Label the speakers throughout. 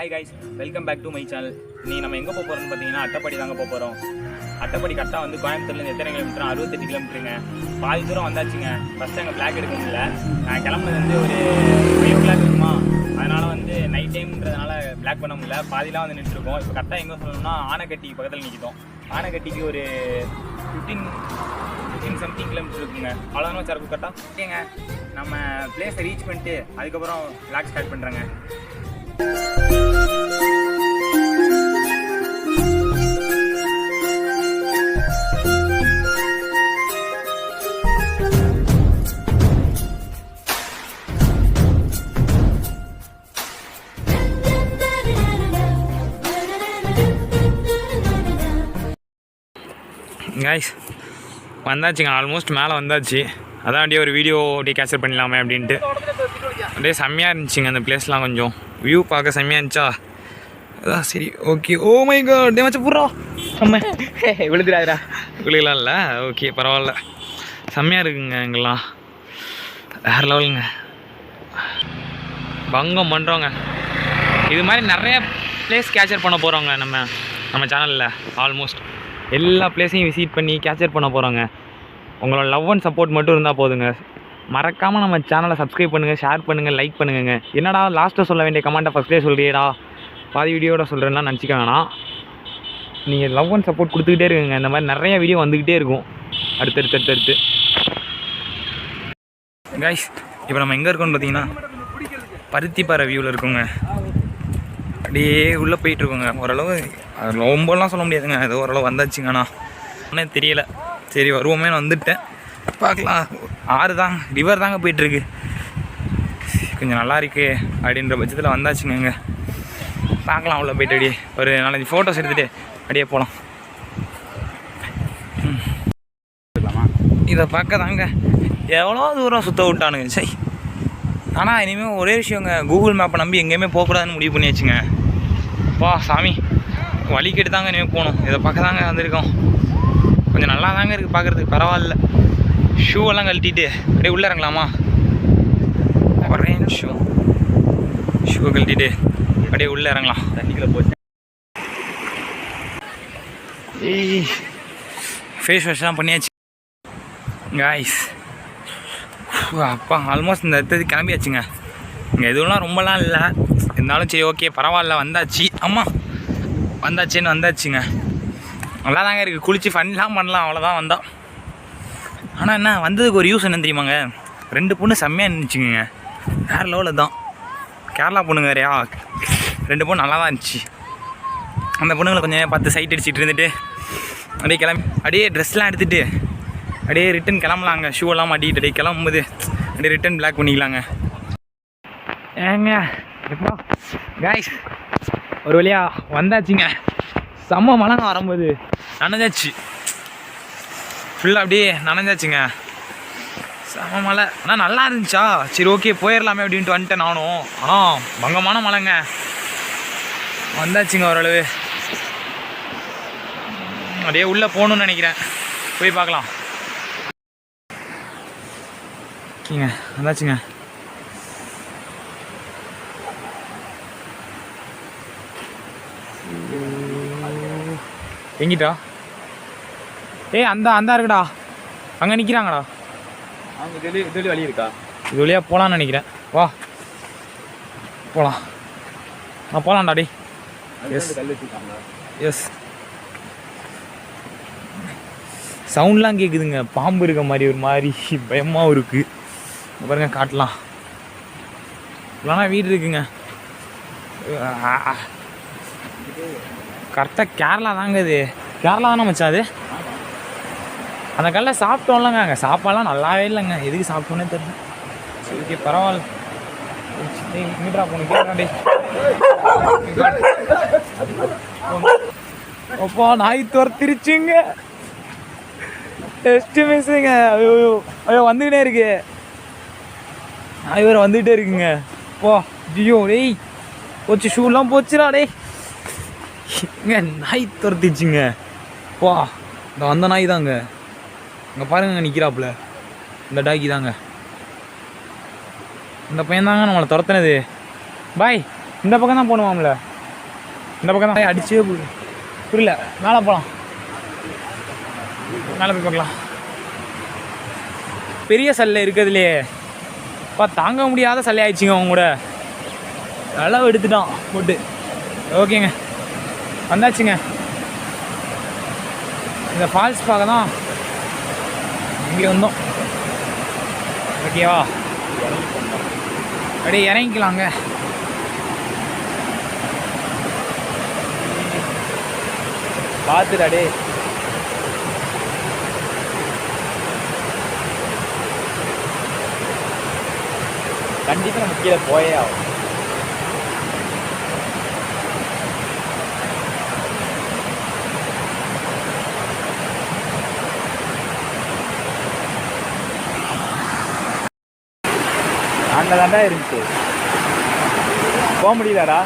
Speaker 1: Hi guys, welcome back to my channel. இன்னைக்கு நம்ம எங்கே போக போகிறோம்னு பார்த்தீங்கன்னா அட்டப்பாடி தாங்க போக போகிறோம். அட்டப்பாடி கரெக்டாக வந்து கோயம்புத்தூர்லேருந்து எத்தனை கிலோமீட்டர்? 68 கிலோமீட்டருங்க. பாதி தூரம் வந்தாச்சுங்க. ஃபஸ்ட்டு எங்கள் பிளாக் எடுக்க முடியல. நான் கிளம்புறது வந்து ஒரு 5 o'clock இருக்குமா, அதனால் வந்து நைட் டைம்ன்றதுனால பிளாக் பண்ண முடியல. பாதிலாம் வந்து நின்றுருக்கோம். இப்போ கரெக்டாக எங்கே சொல்லணும்னா ஆனைக்கட்டி பக்கத்தில் நிற்கிட்டோம். ஆனைக்கட்டிக்கு ஒரு 15 something கிலோமீட்டர் இருக்குங்க. அவ்வளோதான் சரக்கு கரெக்டாக ஓகேங்க. நம்ம பிளேஸை ரீச் பண்ணிட்டு அதுக்கப்புறம் பிளாக் ஸ்டார்ட் பண்ணுறேங்க. கைஸ் வந்தாச்சுங்க, ஆல்மோஸ்ட் மேலே வந்தாச்சு. அதான் அப்படியே ஒரு வீடியோ அப்படியே கேப்சர் பண்ணிடலாமே அப்படின்ட்டு. அப்படியே செம்மையாக இருந்துச்சுங்க அந்த பிளேஸ்லாம். கொஞ்சம் வியூ பார்க்க செம்மையாக இருந்துச்சா, அதான் சரி ஓகே. ஓ மை காட், டே மச்சான் புறா நம்ம விழுதுறாடா. விழுகலாம் இல்லை, ஓகே பரவாயில்ல. செம்மையாக இருக்குங்க எங்கெல்லாம், வேறு லெவலுங்க. பங்கம் பண்ணுறோங்க. இது மாதிரி நிறைய பிளேஸ் கேப்சர் பண்ண போகிறோங்க நம்ம சேனலில். ஆல்மோஸ்ட் எல்லா பிளேஸையும் விசிட் பண்ணி கேப்சர் பண்ண போகிறோங்க. உங்களோட லவ் அண்ட் சப்போர்ட் மட்டும் இருந்தால் போதுங்க. மறக்காமல் நம்ம சேனலை சப்ஸ்கிரைப் பண்ணுங்கள், ஷேர் பண்ணுங்கள், லைக் பண்ணுங்க. என்னடா லாஸ்ட்டாக சொல்ல வேண்டிய கமெண்ட்டை ஃபஸ்ட்டே சொல்லியேடா, பாதி வீடியோட சொல்கிறேன்னா நினச்சிக்க வேணாம். நீங்கள் லவ் அண்ட் சப்போர்ட் கொடுத்துக்கிட்டே இருக்குங்க. இந்த மாதிரி நிறைய வீடியோ வந்துக்கிட்டே இருக்கும் அடுத்தடுத்து. கைஸ் இப்போ நம்ம எங்கே இருக்கோம்னு பார்த்தீங்கன்னா பருத்திப்பாறை வியூவில் இருக்குங்க. அப்படியே உள்ளே போயிட்டுருக்கோங்க. ஓரளவு ரொம்பலாம் சொல்ல முடியாதுங்க, ஏதோ ஓரளவு வந்தாச்சுங்கண்ணா. ஒன்றும் தெரியலை. சரி வருவோமே, வந்துட்டேன். பார்க்கலாம். ஆறு தான், ரிவர் தாங்க போயிட்டுருக்கு. கொஞ்சம் நல்லா இருக்கு அப்படின்ற பட்சத்தில் வந்தாச்சுங்க. பார்க்கலாம் உள்ள போய்ட்டு அப்படியே ஒரு 4-5 ஃபோட்டோஸ் எடுத்துகிட்டு அப்படியே போகலாம். இதை பார்க்க தாங்க எவ்வளோ தூரம் சுற்ற விட்டானுங்க. சரி, ஆனால் இனிமேல் ஒரே விஷயங்க, கூகுள் மேப்பை நம்பி எங்கேயுமே போகக்கூடாதுன்னு முடிவு பண்ணியாச்சுங்க. வா சாமி, வழி கேட்டு தாங்க இனிமேல் போகணும். இதை பார்க்க தாங்க வந்திருக்கோம். கொஞ்சம் நல்லா தாங்க இருக்குது பார்க்குறதுக்கு, பரவாயில்ல. ஷூவெல்லாம் கழட்டிட்டு அப்படியே உள்ளே இறங்கலாமா? ஒரே ஷூவை கழட்டிட்டு அப்படியே உள்ளே இறங்கலாம். தண்ணிக்குள்ளே போச்சு. ஃபேஸ் வாஷ்லாம் பண்ணியாச்சு காய்ஸ். அப்பா ஆல்மோஸ்ட் இந்த இடத்துக்கு கிளம்பியாச்சுங்க. இங்கே எதுவும்லாம் ரொம்பலாம் இல்லை, இருந்தாலும் சரி ஓகே பரவாயில்ல. வந்தாச்சு, அம்மா வந்தாச்சுங்க. நல்லா தாங்க இருக்குது. குளிச்சு ஃபன்லாம் பண்ணலாம், அவ்வளோதான் வந்தால். ஆனால் என்ன வந்ததுக்கு ஒரு யூஸ் என்ன தெரியுமாங்க? 2 பொண்ணு செம்மையாக இருந்துச்சுங்க. வேறு லெவலில் தான். கேரளா பொண்ணுங்க வேறையா, 2 பொண்ணு நல்லா தான் இருந்துச்சு. அந்த பொண்ணுங்களை கொஞ்சம் பார்த்து சைட் அடிச்சுட்டு இருந்துட்டு அப்படியே கிளம்பி அப்படியே ட்ரெஸ்லாம் எடுத்துகிட்டு அப்படியே ரிட்டன் கிளம்பலாங்க. ஷூவெல்லாம் மாட்டிக்கிட்டு அப்படியே கிளம்பும்போது அப்படியே ரிட்டன் பிளாக் பண்ணிக்கலாங்க. ஏங்க எப்போ காய்ஸ் ஒரு வழியாக வந்தாச்சுங்க. செம்ம மழைங்க வரும்போது நனைஞ்சாச்சு, ஃபுல்லாக அப்படியே நனைஞ்சாச்சுங்க. செம்ம மழை, ஆனால் நல்லா இருந்துச்சா. சரி ஓகே போயிடலாமே அப்படின்ட்டு வந்துட்டேன் நானும். ஆனால் பங்கமான மழைங்க. வந்தாச்சுங்க ஓரளவு. அப்படியே உள்ளே போகணுன்னு நினைக்கிறேன், போய் பார்க்கலாம். ஓகேங்க வந்தாச்சுங்க. எங்கிட்டா? அந்த இருக்குடா, அங்கே நிற்கிறாங்கடா. அங்கே இது வழி இருக்கா? இது வழியாக போகலான்னு நினைக்கிறேன். வா போகலாம். நான் போகலான்டா. டி எஸ் சவுண்ட்லாம் கேட்குதுங்க. பாம்பு இருக்க மாதிரி ஒரு மாதிரி பயமாகவும் இருக்குது. பாருங்க காட்டலாம். இல்லைனா வீடு இருக்குங்க. கரெக்டாக கேரளா தாங்க. இது கேரளா தானே மச்சான் அது? அந்த கல்லில் சாப்பிட்டோம்லங்க, அங்கே சாப்பாடெலாம் நல்லாவே இல்லைங்க. எதுக்கு சாப்பிட்டோன்னே தெரியல. சரி ஓகே பரவாயில்ல. இங்கிட்டா போகணும் கேட்குறாண்டே. அப்பா நாய் துரத்திருச்சுங்க. டெஸ்ட்டு மிஸ்ஸுங்க. ஐயோ வந்துக்கிட்டே இருக்கு. நாய் வேறு வந்துக்கிட்டே இருக்குங்க. அப்பா ஜியோ டேய் போச்சு, ஷூலாம் போச்சுடா டே. இங்கே நாய் துரத்திச்சுங்க. வா இந்த வந்த நாய் தாங்க. இங்கே பாருங்க நிற்கிறாப்புல, இந்த டாக்கி தாங்க. இந்த பையன் தாங்க நம்மளை துரத்துனது. பாய் இந்த பக்கம் தான் போகணுமாம்ல. இந்த பக்கம் தான் அடிச்சே போகுது. புரியல. மேலே போகலாம், மேலே போய் பார்க்கலாம். பெரிய சல்லை இருக்கிறதுலையே தாங்க முடியாத சல்லை ஆயிடுச்சுங்க. அவங்க கூட அளவு எடுத்துட்டான் போட்டு. ஓகேங்க, வந்தாச்சுங்க. இந்த ஃபால்ஸ் பார்க்க தான் இங்கே வந்தோம். ஓகேவா, அப்படியே இறங்கிக்கலாங்க. பார்த்துடாடே. கண்டிப்பாக நம்ம கீழே போயே ஆகும். அங்கே தாண்டா இருந்துச்சு, போக முடியலடா.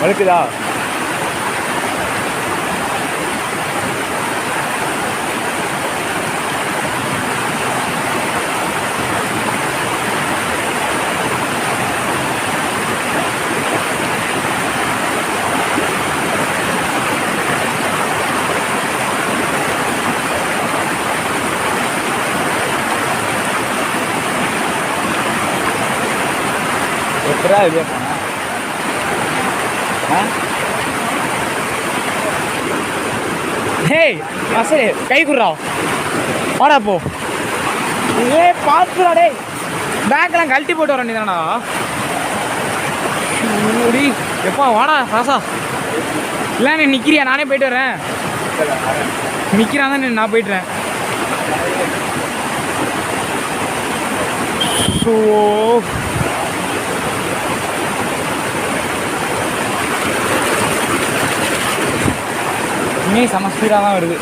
Speaker 1: வழுக்குதா? எப்படா இதே போனா? ஹேய் அசே, கை குடுறா, வாடா போ. ஏ பார்த்துடா டே, பேக்கெல்லாம் கழட்டி போட்டு வர வேண்டியதானடா. முடி எப்பா, வாடா ராசா. இல்லை நீ நிற்கிறியா? நானே போயிட்டு வரேன். நிற்கிறான் தான், நான் போயிட்டுறேன். ஸோ தண்ணி செம ஸ்பீடாக தான் வருது.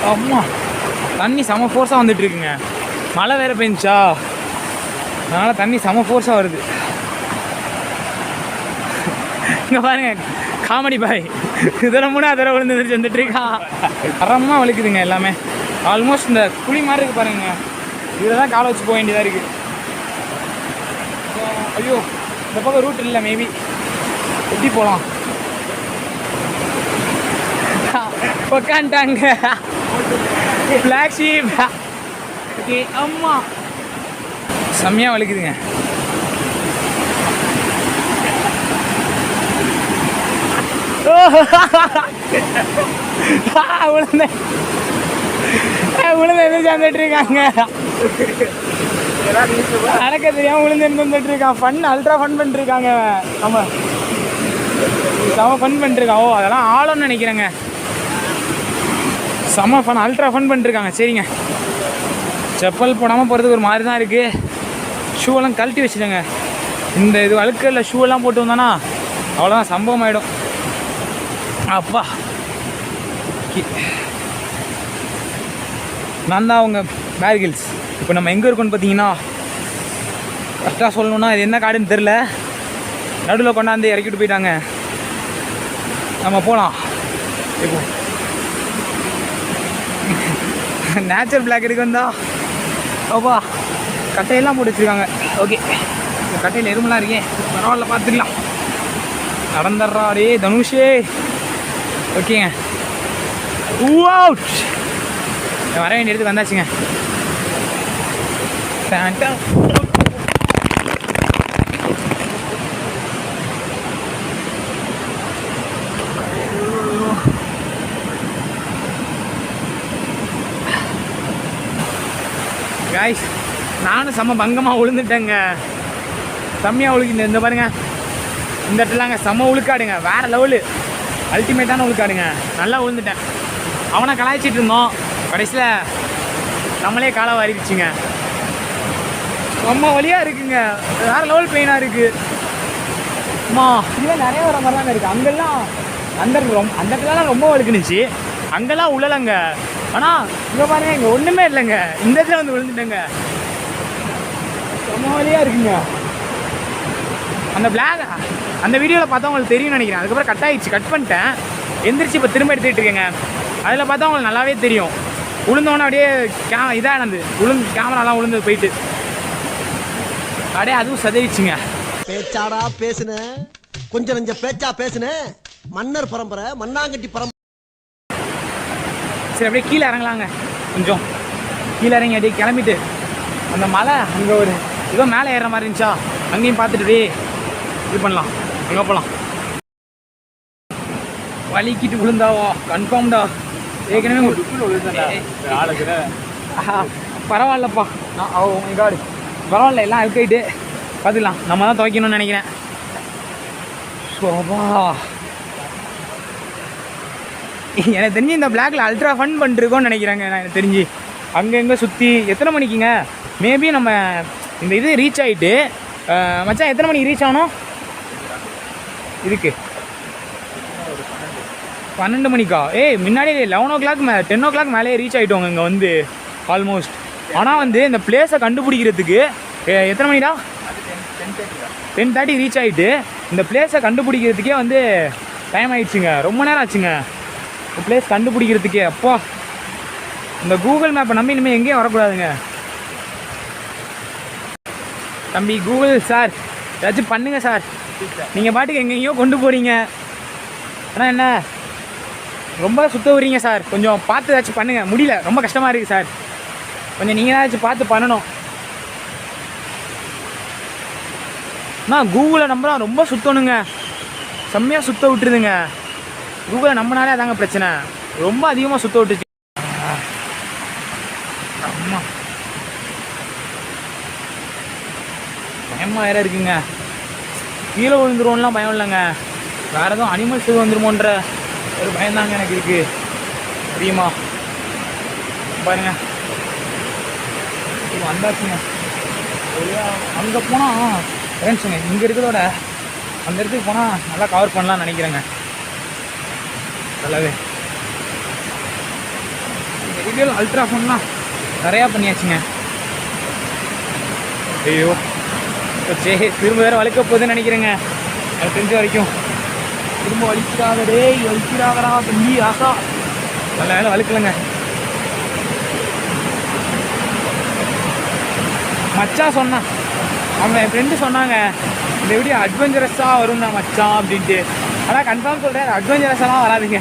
Speaker 1: அம்மா, தண்ணி செம ஃபோர்ஸாக வந்துட்டு இருக்குங்க. மழை வேறு பெஞ்சா, அதனால் தண்ணி செம ஃபோர்ஸாக வருது. இங்கே பாருங்க, காமெடி பாய் இதெல்லாம் மூணு அதெல்லாம் விழுந்து வந்துட்டுருக்கான். தரமாக வலிக்குதுங்க எல்லாமே. ஆல்மோஸ்ட் இந்த குழி மாதிரி இருக்குது பாருங்க, இதில் தான் காலை வச்சு போக வேண்டியதாக இருக்குது. ஐயோ, இந்த பக்கம் ரூட் இல்லை, மேபி எப்படி போகலாம்? உக்காண்டாங்க பிளாக் ஷீப். ஓகே, அம்மா செம்மையாக வலிக்குதுங்க. உளுந்தேன் வந்துட்டு இருக்காங்க. நடக்க தெரியாம உளுந்து வந்துட்டு இருக்கான். ஃபன், அல்ட்ரா ஃபன் பண்ணிட்டு இருக்காங்க. ஆமா, செம ஃபன் பண்ணிட்டு இருக்கான். ஓ, அதெல்லாம் ஆளும்னு நினைக்கிறேங்க. செம்ம ஃபன், அல்ட்ரா ஃபன் பண்ணிட்டுருக்காங்க. சரிங்க, செப்பல் போடாமல் போகிறதுக்கு ஒரு மாதிரி தான் இருக்குது. ஷூவெல்லாம் கழட்டி வச்சுட்டேங்க. இந்த இது அழுக்கில் ஷூவெல்லாம் போட்டு வந்தானா அவ்வளோதான், சம்பவம் ஆகிடும். அப்பா, நான் தான் அவங்க பேர்கில்ஸ். இப்போ நம்ம எங்கே இருக்கோன்னு பார்த்தீங்கன்னா, கரெக்டாக சொல்லணுன்னா இது என்ன காடுன்னு தெரில, நடுவில் கொண்டாந்து இறக்கிட்டு போயிட்டாங்க. நம்ம போகலாம் இப்போ. நேச்சர் பிளாக் இருக்கு வந்தா. ஓப்பா, கட்டையெல்லாம் போட்டு வச்சுருக்காங்க. ஓகே, இந்த கட்டையில் எறும்புலாம் இருக்கேன், பரவாயில்ல, பார்த்துக்கலாம். நடந்துடுறா டே தனுஷே. ஓகேங்க, வர வேண்டிய இடத்துக்கு வந்தாச்சுங்க. காய்ஸ், நானும் செம்ம பங்கமாக விழுந்துட்டேங்க. செம்மையாக உழுக்கிட்டு இந்த பாருங்க, இந்த இடத்துலாங்க செம்ம உழுக்காடுங்க, வேறு லெவலு, அல்டிமேட்டான உழுக்காடுங்க. நல்லா விழுந்துட்டேன். அவனை கலாய்ச்சிட்டு இருந்தோம், கடைசியில் நம்மளே காலை வாரிடுச்சுங்க. செம்ம வலியாக இருக்குங்க, வேறு லெவல் பெயினாக இருக்குது. அம்மா, இதெல்லாம் நிறைய வர மாதிரி தாங்க இருக்குது. அங்கெல்லாம் அந்த இடத்துலலாம் ரொம்ப வழுக்குனுச்சு, அங்கெல்லாம் உள்ளலைங்க. ஆனால் இங்கே பாருங்க, இங்கே ஒன்றுமே இல்லைங்க. இந்த இடத்துல வந்து விழுந்துட்டேங்க. செம்ம வலியாக இருக்குங்க. அந்த பிளாக் அந்த வீடியோவில் பார்த்தா உங்களுக்கு தெரியும்னு நினைக்கிறேன். அதுக்கப்புறம் கட் ஆகிடுச்சு, கட் பண்ணிட்டேன். எந்திரிச்சு இப்போ திரும்ப எடுத்துகிட்டு இருக்கேங்க. அதில் பார்த்தா உங்களுக்கு நல்லாவே தெரியும். உளுந்தோன்னே அப்படியே இதாக நடந்து கேமராலாம் உளுந்து போயிட்டு அப்படியே அதுவும் சதவிச்சுங்க.
Speaker 2: பேச்சாடா பேசுன கொஞ்சம் நெஞ்ச பேச்சா பேசுனேன். மன்னர் பரம்பரை, மண்ணாங்கட்டி பரம்பரை.
Speaker 1: சரி அப்படியே கீழே இறங்கலாங்க. கொஞ்சம் கீழே இறங்கி அப்படியே கிளம்பிட்டு அந்த மலை அங்கே ஒரு ஏதோ மேலே ஏறுற மாதிரி இருந்துச்சா, அங்கேயும் பார்த்துட்டு இது பண்ணலாம். எங்கே போகலாம்? வலிக்கிட்டு விழுந்தாவோ கன்ஃபார்ம்டா. ஏற்கனவே பரவாயில்லப்பா. காடு பரவாயில்ல, எல்லாம் அழுக்காயிட்டு பார்த்துக்கலாம். நம்ம தான் துவைக்கணும்னு நினைக்கிறேன். சோபா எனக்கு தெரிஞ்சு இந்த பிளாக்ல அல்ட்ரா ஃபன் பண்ணிருக்கோன்னு நினைக்கிறாங்க. நான் எனக்கு தெரிஞ்சு அங்கங்கே சுற்றி எத்தனை மணிக்குங்க மேபி நம்ம இந்த இது ரீச் ஆகிட்டு மச்சான் எத்தனை மணிக்கு ரீச் ஆனோம்? இதுக்கு 12 மணிக்கா? முன்னாடியே 11 o'clock 10 o'clock மேலே ரீச் ஆகிட்டோங்க இங்கே வந்து ஆல்மோஸ்ட். ஆனால் வந்து இந்த பிளேஸை கண்டுபிடிக்கிறதுக்கு எத்தனை மணிடா? 10:30 ரீச் ஆகிட்டு இந்த பிளேஸை கண்டுபிடிக்கிறதுக்கே வந்து டைம் ஆகிடுச்சுங்க. ரொம்ப நேரம் ஆச்சுங்க இந்த பிளேஸ் கண்டுபிடிக்கிறதுக்கே. அப்பா இந்த கூகுள் மேப்பை நம்பி இனிமேல் எங்கேயும் வரக்கூடாதுங்க. தம்பி கூகுள் சார் ஏதாச்சும் பண்ணுங்க சார். நீங்கள் பாட்டுக்கு எங்கெங்கேயோ கொண்டு போகிறீங்க. ஆனால் என்ன ரொம்ப சுத்த விடுறீங்க சார். கொஞ்சம் பார்த்து ஏதாச்சும் பண்ணுங்கள். முடியல, ரொம்ப கஷ்டமாக இருக்குது சார். கொஞ்சம் நீங்கள் ஏதாச்சும் பார்த்து பண்ணணும். ஆனால் கூகுளை நம்புனா ரொம்ப சுற்றணுங்க. செம்மையாக சுற்ற விட்டுருதுங்க. கூகுளை நம்பினாலே அதாங்க பிரச்சனை. ரொம்ப அதிகமாக சுற்ற விட்டுச்சு. அம்மா பயமாக வேற இருக்குங்க. கீழே விழுந்துருவோம்லாம் பயம் இல்லைங்க. வேறு எதுவும் அனிமல்ஸ் எதுவும் வந்துருமோன்ற ஒரு பயம்தாங்க எனக்கு இருக்குது. தெரியுமா? பாருங்க வந்தாச்சுங்க. அங்கே போனால் ஃப்ரெண்ட்ஸுங்க இங்கே இருக்கிறதோட அந்த இடத்துக்கு போனால் நல்லா கவர் பண்ணலாம்னு நினைக்கிறேங்க. நல்லாவே இந்த வீடியோவில் அல்ட்ரா ஃபோன்லாம் நிறையா பண்ணியாச்சுங்க. ஐயோ சரி திரும்ப வேறு வழுக்க போகுதுன்னு நினைக்கிறேங்க. எனக்கு தெரிஞ்ச வரைக்கும் திரும்ப வலிக்கிறாங்கடா தம்பி ஆசா. நல்ல வேலை வழுக்கலைங்க. மச்சான் சொன்னான், அவங்க என் ஃப்ரெண்டு சொன்னாங்க இந்த வீடியோ அட்வென்ச்சரஸாக வரும்ண்ணா மச்சான் அப்படின்ட்டு. ஆனால் கன்ஃபார்ம் சொல்கிறேன் அட்வென்ச்சரஸாலாம் வராதுங்க.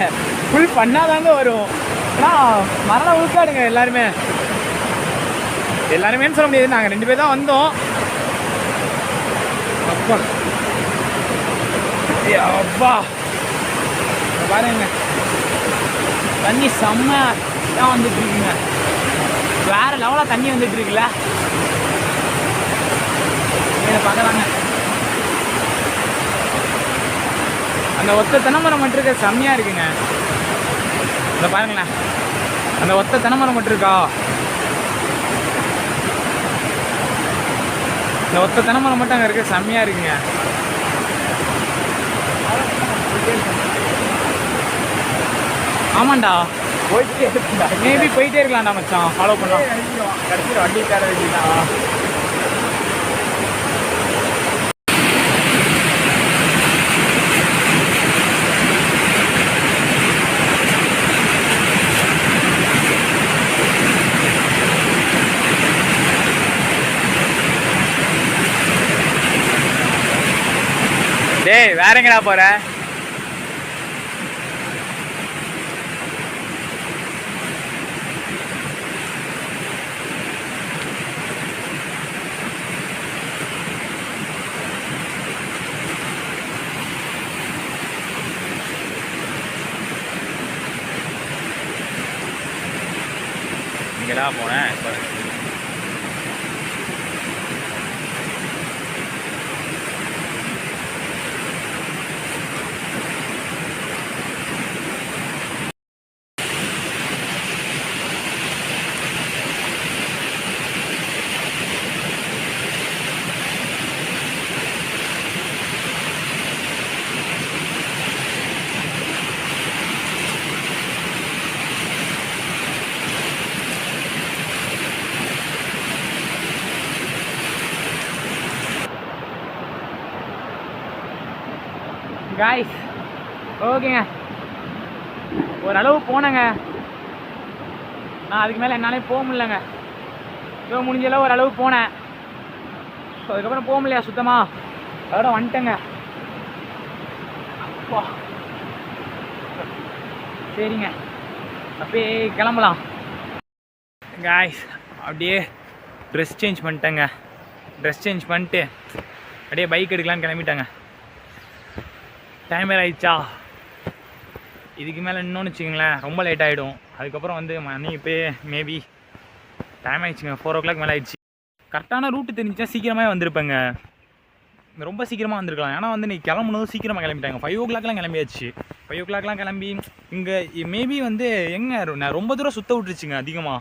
Speaker 1: ஃபுல் பண்ணாதாங்க வரும். ஆனால் மரண உழுக்காடுங்க எல்லாருமேன்னு சொல்ல முடியாது. நாங்கள் 2 பேர் தான் வந்தோம். அப்பா அப்பா பாருங்க தண்ணி செம்மையாக வந்துட்டு இருக்குங்க. வேற லெவலாக தண்ணி வந்துட்டு இருக்குல்ல. இதை பார்க்கலாங்க. அந்த ஒத்த தென்னைமரம் மட்டும் இருக்க செம்மையாக இருக்குங்க. இதை பாருங்களேன், அந்த ஒத்த தென்னைமரம் மட்டும் இருக்கா. இந்த ஒத்த தென்னைமரம் மட்டும் அங்கே இருக்க செம்மையாக இருக்குங்க. ஆமாண்டா போயிட்டே இருக்குடா. மேபி போயிட்டே இருக்கலாம்டா மச்சான். ஃபாலோ பண்ணலாம். கடைசியில் வண்டி தேர வச்சுட்டா. டேய் வேற எங்கடா போற? எங்கடா போனேன்? காய்ஸ் ஓகேங்க, ஓரளவு போனேங்க. நான் அதுக்கு மேலே என்னாலே போக முடியலங்க. ஏதோ முடிஞ்சளவு ஓரளவு போனேன். ஸோ அதுக்கப்புறம் போக முடியல சுத்தமாக. அதோட வந்துட்டேங்க. சரிங்க, அப்படியே கிளம்பலாம். காய்ஸ் அப்படியே ட்ரெஸ் சேஞ்ச் பண்ணிட்டேங்க. ட்ரெஸ் சேஞ்ச் பண்ணிட்டு அப்படியே பைக் எடுக்கலான்னு கிளம்பிட்டாங்க. டைம் வேறு ஆயிடுச்சா, இதுக்கு மேலே இன்னொன்று வச்சுக்கோங்களேன் ரொம்ப லேட் ஆகிடும். அதுக்கப்புறம் வந்து மணி இப்போ மேபி டைம் ஆகிடுச்சுங்க, 4 o'clock மேலே ஆயிடுச்சு. கரெக்டான ரூட்டு தெரிஞ்சிச்சா சீக்கிரமாக வந்திருப்பேங்க, ரொம்ப சீக்கிரமாக வந்திருக்கலாம். ஏன்னா வந்து நீ கிளம்புனதும் சீக்கிரமாக கிளம்பிட்டாங்க. 5 o'clockலாம் கிளம்பியாச்சு. 5 o'clockலாம் கிளம்பி இங்கே மேபி வந்து எங்கே நான் ரொம்ப தூரம் சுற்ற விட்டுருச்சுங்க அதிகமாக.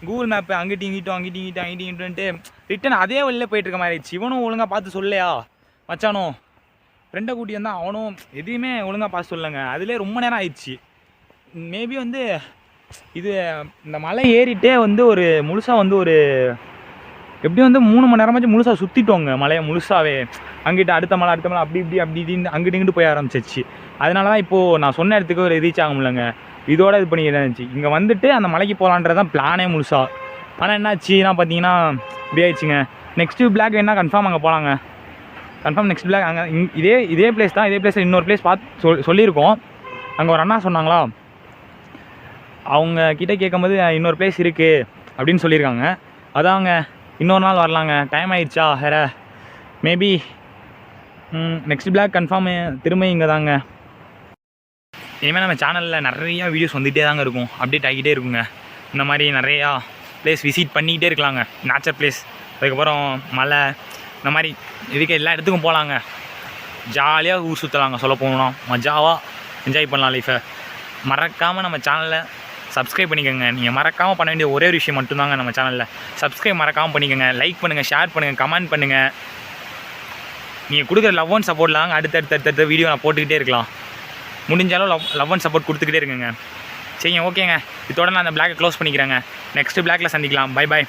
Speaker 1: கூகுள் மேப்பு அங்கிட்டு இங்கிட்டுன்ட்டு ரிட்டன் அதே வழியில் போயிட்டுருக்க மாதிரி ஆயிடுச்சு. இவனும் ஒழுங்காக பார்த்து சொல்லையா மச்சானோ, ஃப்ரெண்டை கூட்டி வந்தால் அவனும் எதையுமே ஒழுங்காக பார்த்து சொல்லலைங்க. அதிலே ரொம்ப நேரம் ஆயிடுச்சு. மேபி வந்து இது இந்த மலை ஏறிட்டே வந்து ஒரு முழுசாக வந்து ஒரு எப்படி வந்து 3 மணி நேரமாச்சும் முழுசாக சுற்றிட்டோங்க மலையை முழுசாகவே. அங்கிட்ட அடுத்த மலை அப்படி இப்படின்னு அங்கிட்டு இங்கிட்டு போய் ஆரம்பிச்சிச்சு. அதனால தான் இப்போது நான் சொன்ன இடத்துக்கு ஒரு ரீச் ஆக முடியலங்க. இதோட இது பண்ணி இருந்துச்சு. இங்கே வந்துட்டு அந்த மலைக்கு போகலான்றதான் பிளானே முழுசாக. ஆனால் என்னாச்சுன்னா பார்த்தீங்கன்னா இப்படி ஆயிடுச்சுங்க. நெக்ஸ்ட்டு பிளாக் வேணால் கன்ஃபார்ம் அங்கே போகலாங்க. கன்ஃபார்ம் நெக்ஸ்ட் பிளாக் அங்கே இதே பிளேஸ் தான். இதே பிளேஸில் இன்னொரு பிளேஸ் பார்த்து சொல்லியிருக்கோம். அங்கே ஒரு அண்ணா சொன்னாங்களா, அவங்க கிட்டே கேட்கும்போது இன்னொரு பிளேஸ் இருக்குது அப்படின்னு சொல்லியிருக்காங்க. அதாங்க இன்னொரு நாள் வரலாங்க. டைம் ஆயிடுச்சா வேறு. மேபி நெக்ஸ்ட் பிளாக் கன்ஃபார்மு திரும்ப இங்கே தாங்க. இனிமேல் நம்ம சேனலில் நிறையா வீடியோஸ் வந்துகிட்டே தாங்க இருக்கும், அப்டேட் ஆகிட்டே இருக்குங்க. இந்த மாதிரி நிறையா பிளேஸ் விசிட் பண்ணிக்கிட்டே இருக்கலாங்க. நேச்சர் பிளேஸ், அதுக்கப்புறம் மலை, இந்த மாதிரி இதுக்கு எல்லா இடத்துக்கும் போகலாங்க. ஜாலியாக ஊர் சுற்றலாங்க. சொல்ல போகணும்னா மஜாவாக என்ஜாய் பண்ணலாம் லைஃப்பை. மறக்காமல் நம்ம சேனலை சப்ஸ்கிரைப் பண்ணிக்கோங்க. நீங்கள் மறக்காமல் பண்ண வேண்டிய ஒரே ஒரு விஷயம் மட்டும்தாங்க நம்ம சேனலில். சப்ஸ்கிரைப் மறக்காமல் பண்ணிக்கோங்க. லைக் பண்ணுங்கள், ஷேர் பண்ணுங்கள், கமெண்ட் பண்ணுங்கள். நீங்கள் கொடுக்குற லவ் அண்ட் சப்போர்ட்லாங்க அடுத்த வீடியோ நான் போட்டுக்கிட்டே இருக்கலாம். முடிஞ்சாலும் லவ் அண்ட் சப்போர்ட் கொடுத்துக்கிட்டே இருக்குங்க. சரிங்க, ஓகேங்க. இதோட நான் அந்த பிளாக்கை க்ளோஸ் பண்ணிக்கிறேங்க. நெக்ஸ்ட்டு பிளாக்கில் சந்திக்கலாம். Bye bye.